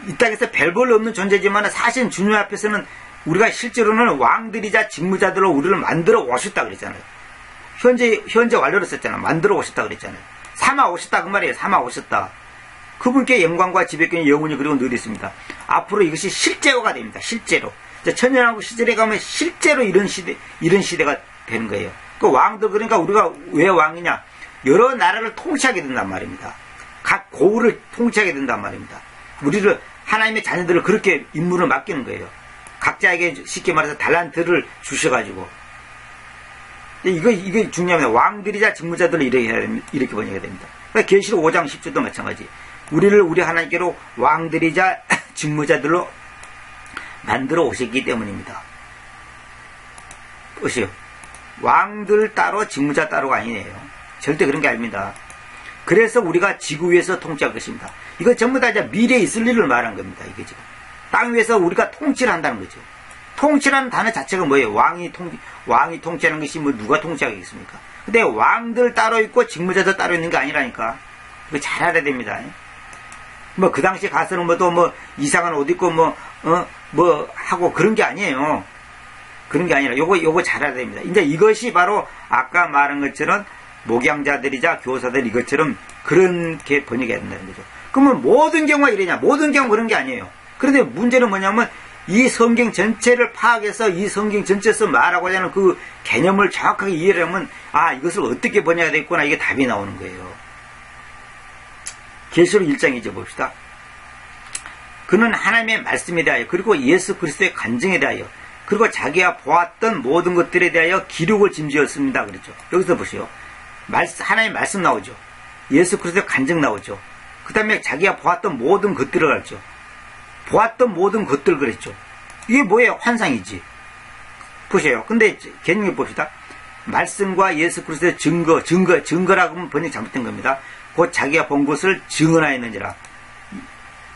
이 땅에서 별 볼 없는 존재지만 사실 주님 앞에서는 우리가 실제로는 왕들이자 직무자들로 우리를 만들어 오셨다 그랬잖아요. 현재 완료로 썼잖아. 만들어 오셨다 그랬잖아요. 삼아 오셨다 그 말이에요. 삼아 오셨다. 그분께 영광과 지배권이 영원히 그리고 늘 있습니다. 앞으로 이것이 실제화가 됩니다. 실제로. 천년왕국 시절에 가면 실제로 이런 시대가 되는 거예요. 그 왕들, 그러니까 우리가 왜 왕이냐? 여러 나라를 통치하게 된단 말입니다. 각 고을을 통치하게 된단 말입니다. 우리를, 하나님의 자녀들을 그렇게 임무를 맡기는 거예요. 각자에게 쉽게 말해서 달란트를 주셔가지고. 이게 중요합니다. 왕들이자 직무자들을 이렇게 번역해야 됩니다. 그러니까 계시록 5장 10절도 마찬가지. 우리를 우리 하나님께로 왕들이자 직무자들로 만들어 오셨기 때문입니다. 보시오. 왕들 따로 직무자 따로가 아니에요. 절대 그런 게 아닙니다. 그래서 우리가 지구 위에서 통치할 것입니다. 이거 전부 다 이제 미래에 있을 일을 말한 겁니다. 이게 지금. 땅 위에서 우리가 통치를 한다는 거죠. 통치라는 단어 자체가 뭐예요? 왕이 통치하는 것이 뭐 누가 통치하겠습니까? 근데 왕들 따로 있고 직무자들 따로 있는 게 아니라니까. 이거 잘 알아야 됩니다. 뭐 그 당시 가서는 뭐 이상한 옷 입고 하고 그런 게 아니에요. 그런 게 아니라 요거 잘 알아야 됩니다. 이제 이것이 바로 아까 말한 것처럼 목양자들이자 교사들 이것처럼 그렇게 번역해야 된다는 거죠. 그러면 모든 경우가 이래냐? 모든 경우 그런 게 아니에요. 그런데 문제는 뭐냐면 이 성경 전체를 파악해서 이 성경 전체에서 말하고자 하는 그 개념을 정확하게 이해를 하면 이것을 어떻게 번역해야 되겠구나 이게 답이 나오는 거예요. 계시록 1장이죠. 봅시다. 그는 하나님의 말씀에 대하여 그리고 예수 그리스도의 간증에 대하여 그리고 자기가 보았던 모든 것들에 대하여 기록을 짐지었습니다. 그랬죠. 여기서 보시오. 하나님의 말씀 나오죠. 예수 그리스도의 간증 나오죠. 그 다음에 자기가 보았던 모든 것들을 가르쳐. 보았던 모든 것들 그랬죠. 이게 뭐예요? 환상이지. 보세요. 근데 개념을 봅시다. 말씀과 예수 그리스도의 증거라고 하면 번역 잘못된 겁니다. 곧 자기가 본 것을 증언하였는지라.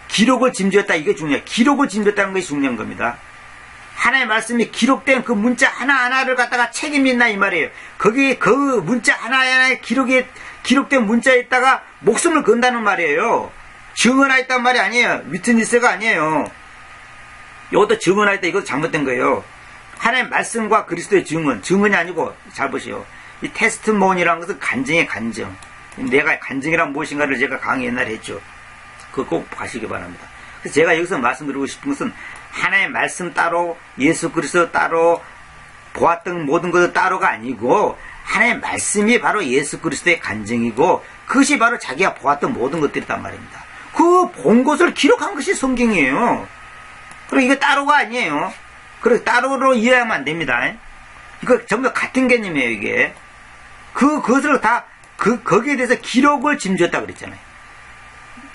기록을 짐지었다. 이게 중요해요. 기록을 짐졌다는 것이 중요한 겁니다. 하나의 말씀이 기록된 그 문자 하나하나를 갖다가 책임있나 이 말이에요. 거기 그 문자 하나하나의 기록이 기록된 문자에 있다가 목숨을 건다는 말이에요. 증언하였단 말이 아니에요. 위트니스가 아니에요. 이것도 증언하였다. 이것도 잘못된 거예요. 하나님의 말씀과 그리스도의 증언이 아니고, 잘 보시오. 이 테스트몬이라는 것은 간증의 간증. 내가 간증이란 무엇인가를 제가 강의 옛날에 했죠. 그거 꼭 가시기 바랍니다. 그래서 제가 여기서 말씀드리고 싶은 것은 하나님의 말씀 따로, 예수 그리스도 따로, 보았던 모든 것도 따로가 아니고 하나님의 말씀이 바로 예수 그리스도의 간증이고 그것이 바로 자기가 보았던 모든 것들이란 말입니다. 그 본 것을 기록한 것이 성경이에요. 그리고 이거 따로가 아니에요. 그리고 따로로 이해하면 안 됩니다. 이거 전부 같은 개념이에요, 이게. 그것을 다, 거기에 대해서 기록을 짐졌다 그랬잖아요.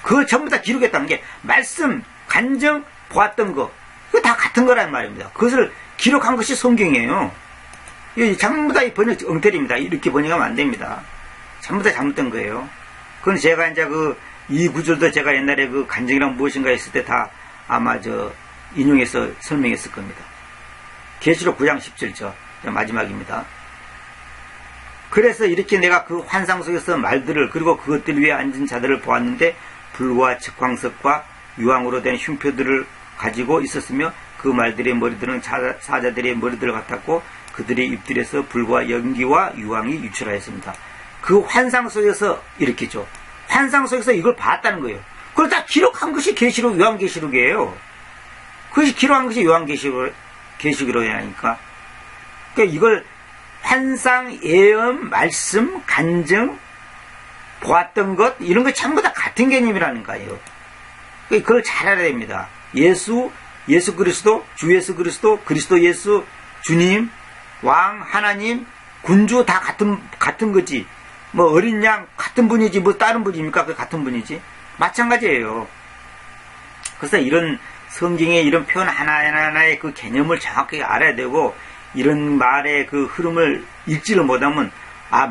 그걸 전부 다 기록했다는 게, 말씀, 간증, 보았던 거, 그거 다 같은 거란 말입니다. 그것을 기록한 것이 성경이에요. 전부 다 이 번역 엉터리입니다. 이렇게 번역하면 안 됩니다. 전부 다 잘못된 거예요. 그건 제가 이제 이 구절도 제가 옛날에 그 간증이란 무엇인가 했을 때 다 아마 인용해서 설명했을 겁니다. 계시록 9장 17절. 마지막입니다. 그래서 이렇게 내가 그 환상 속에서 말들을 그리고 그것들 위에 앉은 자들을 보았는데 불과 즉광석과 유황으로 된 흉표들을 가지고 있었으며 그 말들의 머리들은 사자들의 머리들 같았고 그들의 입들에서 불과 연기와 유황이 유출하였습니다. 그 환상 속에서 이렇게죠. 환상 속에서 이걸 봤다는 거예요. 그걸 다 기록한 것이 계시록 요한계시록이에요. 그것이 기록한 것이 요한계시록이라고 하니까. 그러니까 이걸 환상, 예언, 말씀, 간증, 보았던 것 이런 거 전부 다 같은 개념이라는 거예요. 그걸 잘 알아야 됩니다. 예수 그리스도, 주 예수 그리스도, 그리스도 예수, 주님, 왕, 하나님, 군주 다 같은 거지. 뭐 어린 양 같은 분이지 뭐 다른 분입니까? 그 같은 분이지. 마찬가지예요. 그래서 이런 성경의 이런 표현 하나하나의 그 개념을 정확하게 알아야 되고 이런 말의 그 흐름을 읽지를 못하면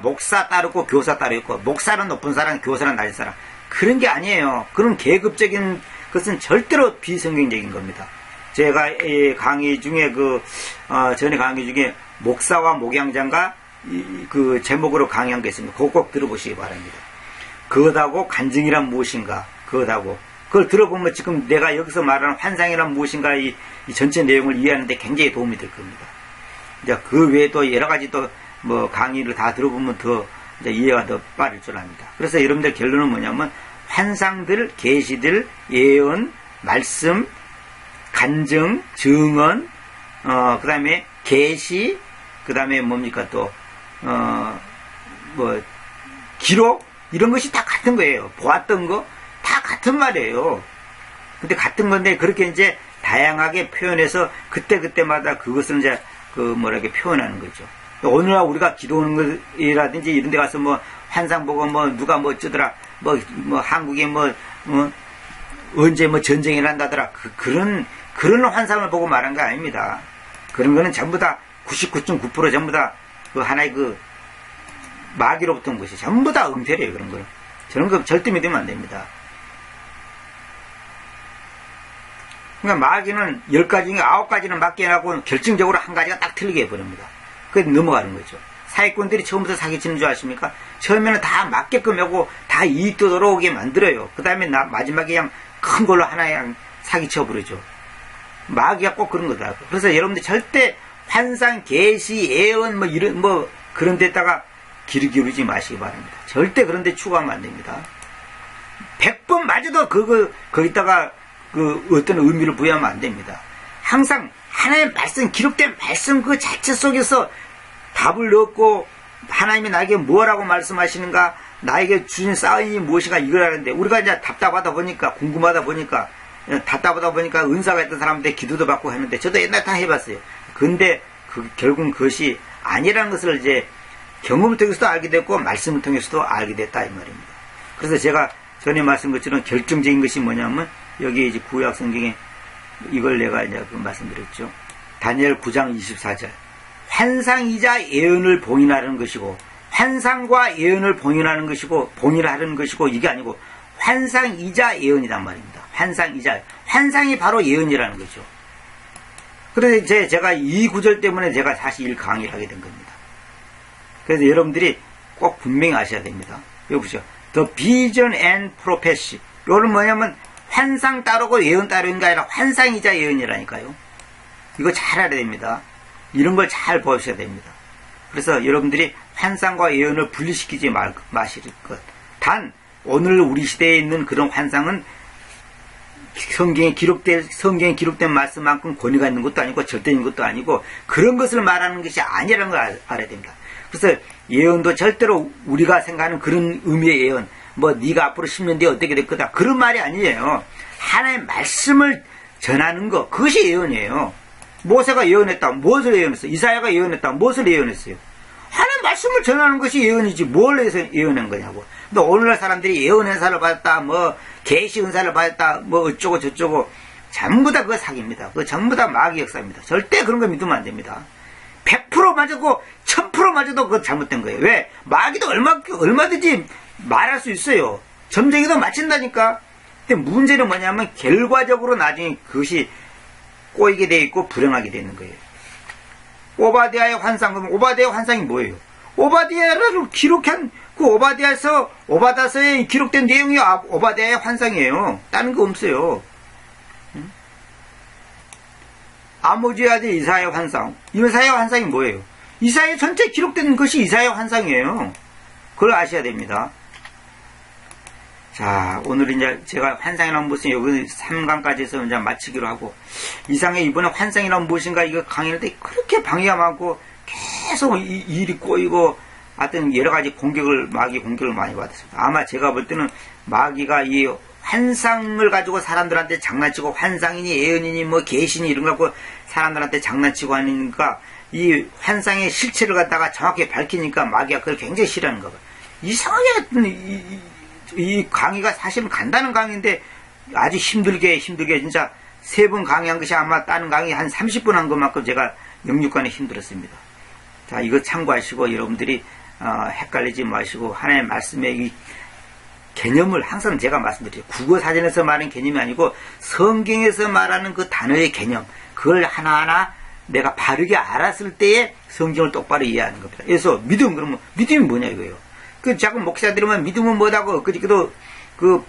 목사 따르고 교사 따르고 목사는 높은 사람, 교사는 낮은 사람 그런 게 아니에요. 그런 계급적인 것은 절대로 비성경적인 겁니다. 제가 강의 중에 전에 강의 중에 목사와 목양자가 그 제목으로 강의한 게 있습니다. 그거 꼭 들어보시기 바랍니다. 그것하고 간증이란 무엇인가, 그것하고 그걸 들어보면 지금 내가 여기서 말하는 환상이란 무엇인가 이 전체 내용을 이해하는데 굉장히 도움이 될 겁니다. 이제 그 외에 또 여러 가지 또 뭐 강의를 다 들어보면 더 이제 이해가 더 빠를 줄 압니다. 그래서 여러분들 결론은 뭐냐면 환상들, 계시들, 예언, 말씀, 간증, 증언, 그 다음에 계시, 그 다음에 뭡니까 또, 기록, 이런 것이 다 같은 거예요. 보았던 거, 다 같은 말이에요. 근데 같은 건데, 그렇게 이제 다양하게 표현해서 그때그때마다 그것을 이제 표현하는 거죠. 오늘날 우리가 기도하는 것이라든지 이런 데 가서 환상 보고 누가 어쩌더라, 한국에 언제 전쟁이 난다더라. 그런 환상을 보고 말한 거 아닙니다. 그런 거는 전부 다 99.9% 전부 다 그 하나의 마귀로부터 온 것이 전부 다 엉터리예요. 그런 거는. 저런 거 절대 믿으면 안 됩니다. 그러니까 마귀는 10가지 중에 9가지는 맞게 해놓고 결정적으로 한 가지가 딱 틀리게 해버립니다. 그래서 넘어가는 거죠. 사기꾼들이 처음부터 사기치는 줄 아십니까? 처음에는 다 맞게끔 하고 다 이익도 돌아오게 만들어요. 그 다음에 마지막에 그냥 큰 걸로 하나에 그냥 사기쳐버리죠. 마귀가 꼭 그런 거다. 그래서 여러분들 절대 환상, 계시, 예언 그런 데다가 귀를 기울이지 마시기 바랍니다. 절대 그런 데 추구하면 안 됩니다. 100번 맞아도 거기다가 어떤 의미를 부여하면 안 됩니다. 항상 하나님의 말씀, 기록된 말씀 그 자체 속에서 답을 넣고 하나님이 나에게 뭐라고 말씀하시는가, 나에게 주신 사인이 무엇인가 이걸 하는데 우리가 이제 답답하다 보니까, 궁금하다 보니까, 답답하다 보니까 은사가 있던 사람한테 기도도 받고 했는데 저도 옛날에 다 해봤어요. 근데 결국은 그것이 아니라는 것을 이제 경험을 통해서도 알게 됐고 말씀을 통해서도 알게 됐다 이 말입니다. 그래서 제가 전에 말씀한 것처럼 결정적인 것이 뭐냐면 여기 이제 구약 성경에 이걸 내가 이제 말씀드렸죠. 다니엘 9장 24절. 환상이자 예언을 봉인하는 것이고, 환상과 예언을 봉인하는 것이고, 봉인하는 것이고, 이게 아니고, 환상이자 예언이란 말입니다. 환상이 바로 예언이라는 거죠. 그래서 제가 이 구절 때문에 제가 사실 강의를 하게 된 겁니다. 그래서 여러분들이 꼭 분명히 아셔야 됩니다. 여기 보죠. The vision and prophecy. 이거는 뭐냐면 환상 따르고 예언 따르는 게 아니라 환상이자 예언이라니까요. 이거 잘 알아야 됩니다. 이런 걸 잘 보셔야 됩니다. 그래서 여러분들이 환상과 예언을 분리시키지 마실 것. 단 오늘 우리 시대에 있는 그런 환상은 성경에 기록된 말씀만큼 권위가 있는 것도 아니고 절대인 것도 아니고 그런 것을 말하는 것이 아니라는 걸 알아야 됩니다. 그래서 예언도 절대로 우리가 생각하는 그런 의미의 예언, 뭐 네가 앞으로 10년 뒤에 어떻게 될 거다, 그런 말이 아니에요. 하나님의 말씀을 전하는 것, 그것이 예언이에요. 모세가 예언했다, 무엇을 예언했어요? 이사야가 예언했다, 무엇을 예언했어요? 하나님 말씀을 전하는 것이 예언이지 뭘 해서 예언한 거냐고. 근데 오늘날 사람들이 예언 은사를 받았다, 뭐 계시 은사를 받았다, 뭐 어쩌고 저쩌고, 전부 다 그거 사기입니다. 그거 전부 다 마귀 역사입니다. 절대 그런 거 믿으면 안 됩니다. 100% 맞았고 1000% 맞아도 그거 잘못된 거예요. 왜? 마귀도 얼마든지 말할 수 있어요. 점쟁이도 맞힌다니까. 근데 문제는 뭐냐면 결과적으로 나중에 그것이 꼬이게 돼 있고 불행하게 되는 거예요. 오바댜의 환상, 그럼 오바댜의 환상이 뭐예요? 오바댜를 기록한 그 오바댜서에 기록된 내용이 오바댜의 환상이에요. 다른 거 없어요. 아모즈의 아들 이사야의 환상. 이사야의 환상이 뭐예요? 이사야 전체 기록된 것이 이사야의 환상이에요. 그걸 아셔야 됩니다. 자, 오늘 이제 제가 환상이란 무엇은 여기 3강까지 해서 이제 마치기로 하고, 이상의 이번에 환상이란 무엇인가 이거 강의할 때 그렇게 방해가 많고 계속 일이 꼬이고 하여튼 여러 가지 마귀 공격을 많이 받았습니다. 아마 제가 볼 때는 마귀가 이 환상을 가지고 사람들한테 장난치고, 환상이니 예언이니 뭐 계시니 이런 거 갖고 사람들한테 장난치고 하니까 이 환상의 실체를 갖다가 정확히 밝히니까 마귀가 그걸 굉장히 싫어하는 거예요. 이상하게 이 강의가 사실은 간단한 강의인데 아주 힘들게 진짜 3번 강의한 것이 아마 다른 강의 한 30분 한 것만큼 제가 영육간에 힘들었습니다. 자, 이거 참고하시고 여러분들이 헷갈리지 마시고 하나님의 말씀의 이 개념을 항상 제가 말씀드려요. 국어사전에서 말하는 개념이 아니고 성경에서 말하는 그 단어의 개념, 그걸 하나하나 내가 바르게 알았을 때에 성경을 똑바로 이해하는 겁니다. 그래서 믿음, 그러면 믿음이 뭐냐 이거예요. 자꾸 목사들이면 믿음은 뭐다고, 그저께도 그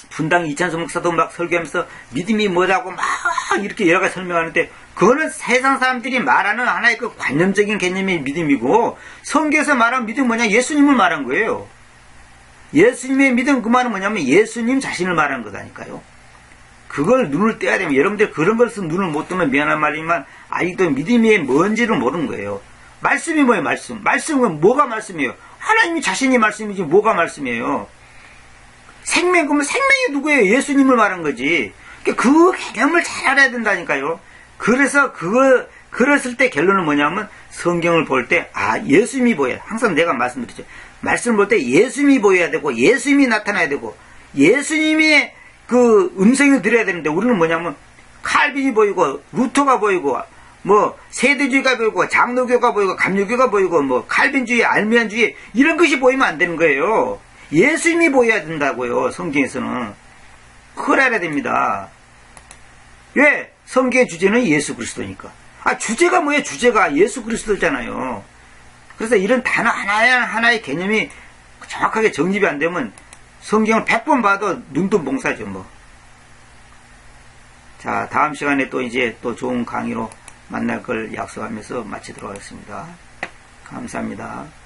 분당 이찬수 목사도 막 설교하면서 믿음이 뭐다고 막 이렇게 여러 가지 설명하는데, 그거는 세상 사람들이 말하는 하나의 그 관념적인 개념이 믿음이고, 성경에서 말하는 믿음은 뭐냐, 예수님을 말한 거예요. 예수님의 믿음, 그 말은 뭐냐면 예수님 자신을 말하는 거다니까요. 그걸 눈을 떼야 되면, 여러분들 그런 것을 눈을 못 뜨면 미안한 말이지만 아직도 믿음이 뭔지를 모르는 거예요. 말씀이 뭐예요? 말씀은 뭐가 말씀이에요? 하나님이 자신이 말씀이지 뭐가 말씀이에요? 생명, 그러면 생명이 누구예요? 예수님을 말한 거지. 그 개념을 잘 알아야 된다니까요. 그래서 그랬을 때 결론은 뭐냐면 성경을 볼 때, 예수님이 보여요. 항상 내가 말씀드리죠. 말씀을 볼 때 예수님이 보여야 되고, 예수님이 나타나야 되고, 예수님의 그 음성을 들어야 되는데, 우리는 뭐냐면 칼빈이 보이고, 루터가 보이고, 뭐 세대주의가 보이고, 장로교가 보이고, 감리교가 보이고, 뭐 칼빈주의, 알미안주의 이런 것이 보이면 안 되는 거예요. 예수님이 보여야 된다고요. 성경에서는 그걸 알아야 됩니다. 왜? 성경의 주제는 예수 그리스도니까. 주제가 뭐예요? 주제가 예수 그리스도잖아요. 그래서 이런 단어 하나의 개념이 정확하게 정립이 안 되면 성경을 100번 봐도 눈도 몽사죠, 뭐. 자, 다음 시간에 또 이제 또 좋은 강의로 만날 걸 약속하면서 마치도록 하겠습니다. 감사합니다.